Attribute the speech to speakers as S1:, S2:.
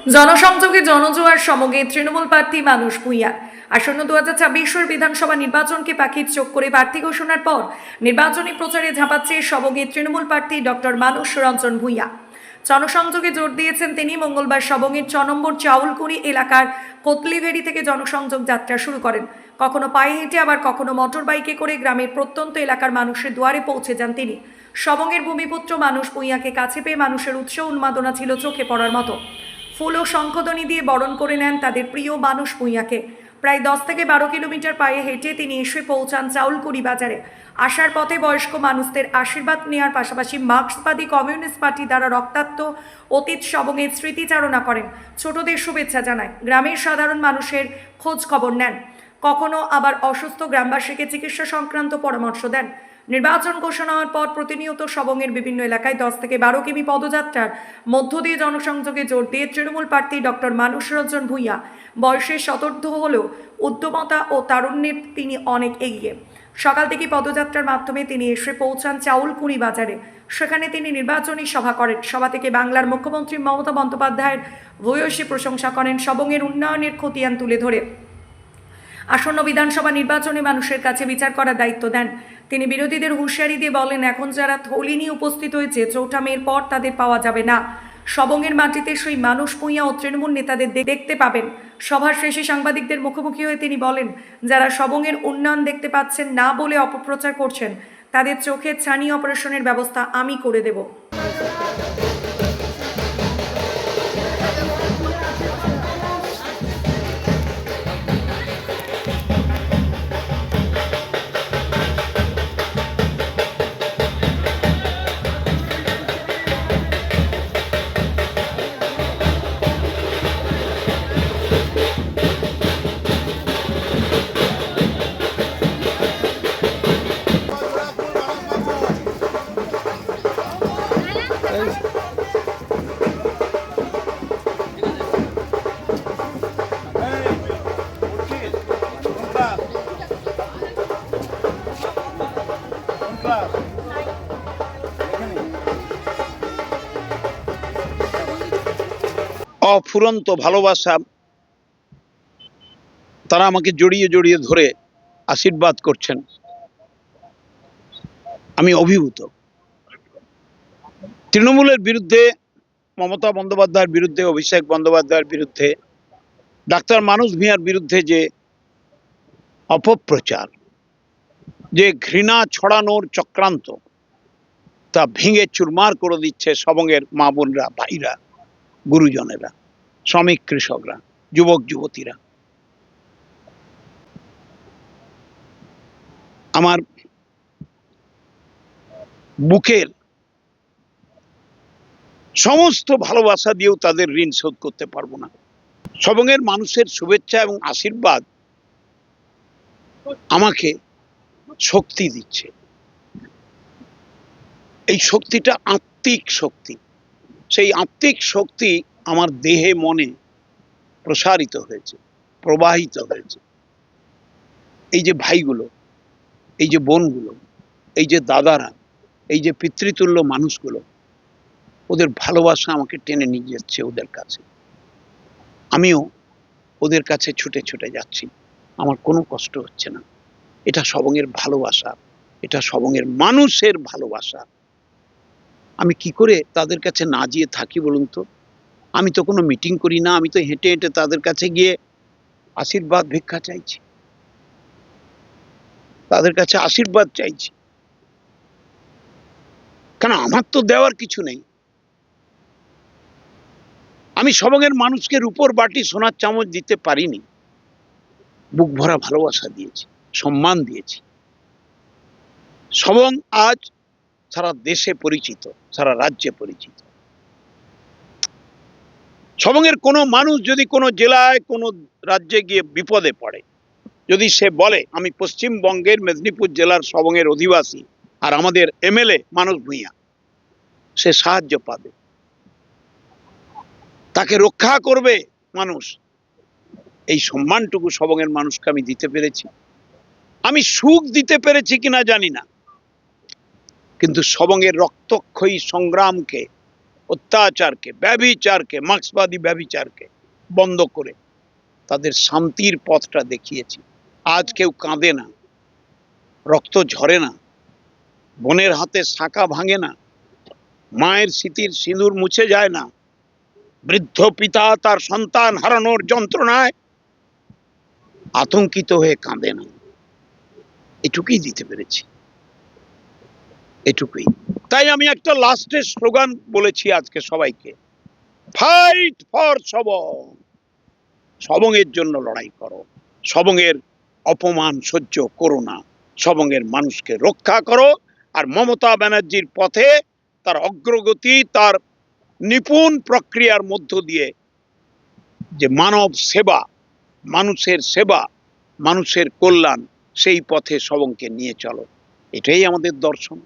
S1: জনসংযোগে জনজোয়ার সমগে তৃণমূল প্রার্থী মানুষ ভূঁইয়ার আসন্ন 2024 বিধানসভা নির্বাচনকে পাখির চোখ করে প্রার্থী ঘোষণার পর নির্বাচনী প্রচারে ঝাঁপাচ্ছে সবগে তৃণমূল প্রার্থী ডক্টর মানুষ রঞ্জন ভূঁইয়া। জনসংযোগে জোর দিয়েছেন তিনি। মঙ্গলবার সবংয়ের 6 নম্বর চাউলকুড়ি এলাকার কোতলিভেড়ি থেকে জনসংযোগ যাত্রা শুরু করেন। কখনো পায়ে হেঁটে আবার কখনো মোটর বাইকে করে গ্রামের প্রত্যন্ত এলাকার মানুষের দুয়ারে পৌঁছে যান তিনি। সবংয়ের ভূমিপুত্র মানুষ ভূঁইয়াকে কাছে পেয়ে মানুষের উৎসাহ উন্মাদনা ছিল চোখে পড়ার মতো। ফুল ও শঙ্খধ্বনি দিয়ে বরণ করে নেন তাদের প্রিয় মানুষ ভূঁইয়াকে। প্রায় 10 থেকে 12 কিলোমিটার পায়ে হেঁটে তিনি এসে পৌঁছান চাউলকুড়ি বাজারে। আসার পথে বয়স্ক মানুষদের আশীর্বাদ নেওয়ার পাশাপাশি মার্ক্সবাদী কমিউনিস্ট পার্টি দ্বারা রক্তাক্ত অতীত সবংয়ের স্মৃতিচারণা করেন, ছোটদের শুভেচ্ছা জানায়, গ্রামের সাধারণ মানুষের খোঁজ খবর নেন, কখনো আবার অসুস্থ গ্রামবাসীকে চিকিৎসা সংক্রান্ত পরামর্শ দেন। নির্বাচন ঘোষণা হওয়ার পর প্রতিনিয়ত সবংয়ের বিভিন্ন এলাকায় 10 থেকে 12 কিমি পদযাত্রার মধ্য দিয়ে জনসংযোগে জোর দিয়ে তৃণমূল প্রার্থী ডক্টর মানুষ রঞ্জন ভূঁইয়া। বয়সের শতার্ধ হলেও উদ্যমতা ও তারুণ্যের তিনি অনেক এগিয়ে। সকাল থেকে পদযাত্রার মাধ্যমে তিনি এসে পৌঁছান চাউলকুড়ি বাজারে। সেখানে তিনি নির্বাচনী সভা করেন। সভা থেকে বাংলার মুখ্যমন্ত্রী মমতা বন্দ্যোপাধ্যায়ের ভূয়সী প্রশংসা করেন, সবংয়ের উন্নয়নের খতিয়ান তুলে ধরে আসন্ন বিধানসভা নির্বাচনে মানুষের কাছে বিচার করার দায়িত্ব দেন। তিনি বিরোধীদের হুঁশিয়ারি দিয়ে বলেন, এখন যারা থলি নিয়ে উপস্থিত হয়েছে 4 মের পর তাদের পাওয়া যাবে না। সবংয়ের মাটিতে সেই মানুষ ভূঁইয়া ও তৃণমূল নেতাদের দেখতে পাবেন। সভার শেষে সাংবাদিকদের মুখোমুখি হয়ে তিনি বলেন, যারা সবংয়ের উন্নয়ন দেখতে পাচ্ছেন না বলে অপপ্রচার করছেন, তাদের চোখের ছানি অপারেশনের ব্যবস্থা আমি করে দেব।
S2: অফুরন্ত ভালোবাসা, তারা আমাকে জড়িয়ে জড়িয়ে ধরে আশীর্বাদ করছেন। আমি অভিভূত। তৃণমূলের বিরুদ্ধে, মমতা বন্দ্যোপাধ্যায়ের বিরুদ্ধে, অভিষেক বন্দ্যোপাধ্যায়ের বিরুদ্ধে, ডাক্তার মানুষ ভূঁইয়ার বিরুদ্ধে যে অপপ্রচার, যে ঘৃণা ছড়ানোর চক্রান্ত, তা ভেঙে চুরমার করে দিচ্ছে সবংয়ের মা বোনরা, ভাইরা, গুরুজনেরা, শ্রমিক কৃষকরা, যুবক যুবতীরা। আমার বুকের সমস্ত ভালোবাসা দিয়েও তাদের ঋণ শোধ করতে পারবো না। সবংয়ের মানুষের শুভেচ্ছা এবং আশীর্বাদ আমাকে শক্তি দিচ্ছে। এই শক্তিটা আত্মিক শক্তি। সেই আত্মিক শক্তি আমার দেহে মনে প্রসারিত হয়েছে, প্রবাহিত হয়েছে। এই যে ভাইগুলো, এই যে বোনগুলো, এই যে দাদারা, এই যে পিতৃতুল্য মানুষগুলো, ওদের ভালোবাসা আমাকে টেনে নিয়ে যাচ্ছে ওদের কাছে। আমিও ওদের কাছে ছুটে ছুটে যাচ্ছি। আমার কোনো কষ্ট হচ্ছে না। এটা সবংয়ের ভালোবাসা, এটা সবংয়ের মানুষের ভালোবাসা। আমি কি করে তাদের কাছে না গিয়ে থাকি বলুন তো? আমি তো কোনো মিটিং করি না, আমি তো হেঁটে হেঁটে তাদের কাছে গিয়ে আশীর্বাদ ভিক্ষা চাইছি, তাদের কাছে আশীর্বাদ চাইছি। কারণ আমার তো দেওয়ার কিছু নেই। আমি সবংয়ের মানুষকে রূপোর বাটি সোনার চামচ দিতে পারিনি। বুক ভরা ভালোবাসা দিয়েছি, সম্মান দিয়েছি। সবং আজ সারা দেশে পরিচিত, সারা রাজ্যে পরিচিত। সবংয়ের কোনো মানুষ যদি কোনো জেলায়, কোনো রাজ্যে গিয়ে বিপদে পড়ে, যদি সে বলে আমি পশ্চিমবঙ্গের মেদিনীপুর জেলার সবংয়ের অধিবাসী আর আমাদের এমএলএ মানুষ ভূঁইয়া, সে সাহায্য পাবে, তাকে রক্ষা করবে মানুষ। এই সম্মানটুকু সবংয়ের মানুষকে আমি দিতে পেরেছি। আমি সুখ দিতে পেরেছি কিনা জানি না, কিন্তু সবংয়ের রক্তক্ষয়ী সংগ্রামকে অত্যাচারকে, ব্যভিচারকে, মার্ক্সবাদী ব্যভিচারকে বন্ধ করে তাদের শান্তির পথটা দেখিয়েছি। আজ কেউ কাঁদে না, রক্ত ঝরে না, বোনের হাতে শাঁখা ভাঙে না, মায়ের স্মৃতির সিঁদুর মুছে যায় না, বৃদ্ধ পিতা তার সন্তান হারানোর যন্ত্রণায় আতঙ্কিত হয়ে কাঁদে না। এটুকুই দিতে পেরেছি, এটুকুই। তাই আমি একটা লাস্টের স্লোগান বলেছি আজকে সবাইকে, ফাইট ফর সবং। সবংয়ের জন্য লড়াই করো, সবংয়ের অপমান সহ্য করো না, সবংয়ের মানুষকে রক্ষা করো। আর মমতা ব্যানার্জির পথে তার অগ্রগতি, তার নিপুণ প্রক্রিয়ার মধ্য দিয়ে যে মানব সেবা, মানুষের সেবা, মানুষের কল্যাণ, সেই পথে সবংকে নিয়ে চলো। এটাই আমাদের দর্শন।